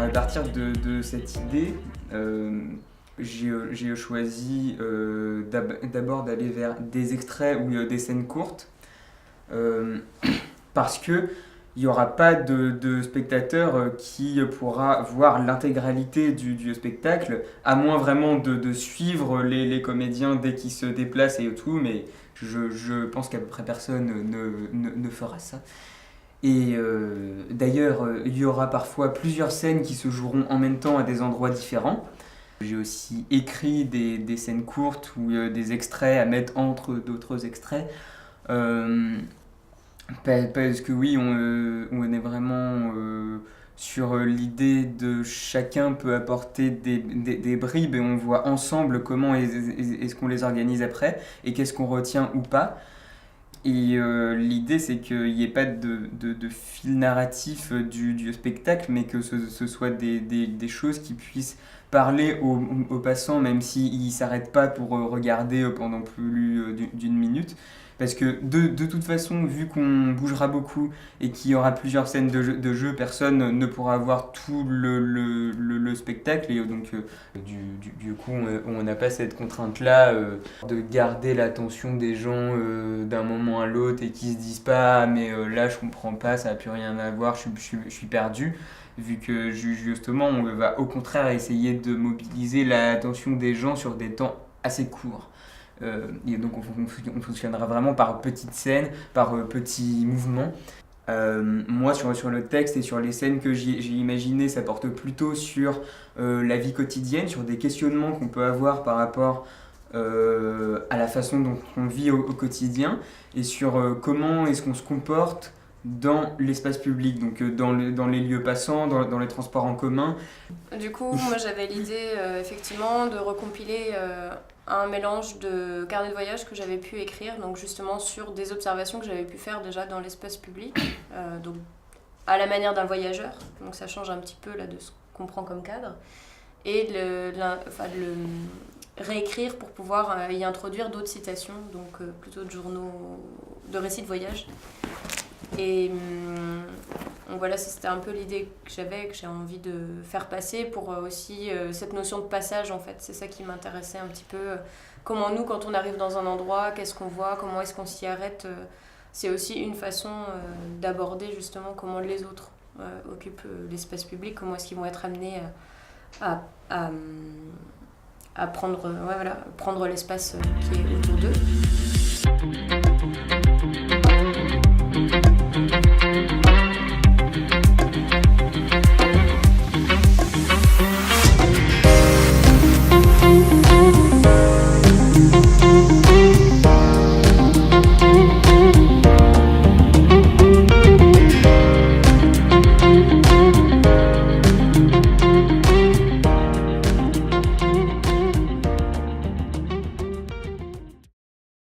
À partir de cette idée, j'ai choisi d'abord d'aller vers des extraits ou des scènes courtes, euh, parce que il n'y aura pas de spectateur qui pourra voir l'intégralité du spectacle, à moins vraiment de suivre les comédiens dès qu'ils se déplacent et tout, mais je pense qu'à peu près personne ne fera ça. Et d'ailleurs, il y aura parfois plusieurs scènes qui se joueront en même temps à des endroits différents. J'ai aussi écrit des scènes courtes ou des extraits à mettre entre d'autres extraits. Euh, Parce que oui, on est vraiment sur l'idée de chacun peut apporter des bribes et on voit ensemble comment est-ce qu'on les organise après et qu'est-ce qu'on retient ou pas. Et l'idée, c'est qu'il n'y ait pas de fil narratif du spectacle, mais que ce soit des choses qui puissent parler aux passants, même s'ils ne s'arrêtent pas pour regarder pendant plus d'une minute. Parce que de toute façon, vu qu'on bougera beaucoup et qu'il y aura plusieurs scènes de jeu, personne ne pourra voir tout le spectacle. Et donc, du coup, on n'a pas cette contrainte-là de garder l'attention des gens d'un moment à l'autre et qui se disent pas ah, mais là je comprends pas, ça n'a plus rien à voir, je suis perdu. Vu que justement, on va au contraire essayer de mobiliser l'attention des gens sur des temps assez courts. Et donc on fonctionnera vraiment par petites scènes, par petits mouvements. Moi, sur le texte et sur les scènes que j'ai imaginées, ça porte plutôt sur la vie quotidienne, sur des questionnements qu'on peut avoir par rapport à la façon dont on vit au quotidien et sur comment est-ce qu'on se comporte dans l'espace public, donc dans les lieux passants, dans les transports en commun. Du coup, moi j'avais l'idée effectivement de recompiler un mélange de carnet de voyage que j'avais pu écrire, donc justement sur des observations que j'avais pu faire déjà dans l'espace public, donc à la manière d'un voyageur, donc ça change un petit peu là de ce qu'on prend comme cadre, et de le réécrire pour pouvoir y introduire d'autres citations, donc plutôt de journaux, de récits de voyage. Et donc voilà, c'était un peu l'idée que j'ai envie de faire passer pour aussi cette notion de passage en fait. C'est ça qui m'intéressait un petit peu. Comment nous, quand on arrive dans un endroit, qu'est-ce qu'on voit, comment est-ce qu'on s'y arrête. C'est aussi une façon d'aborder justement comment les autres occupent l'espace public, comment est-ce qu'ils vont être amenés à prendre, prendre l'espace qui est autour d'eux.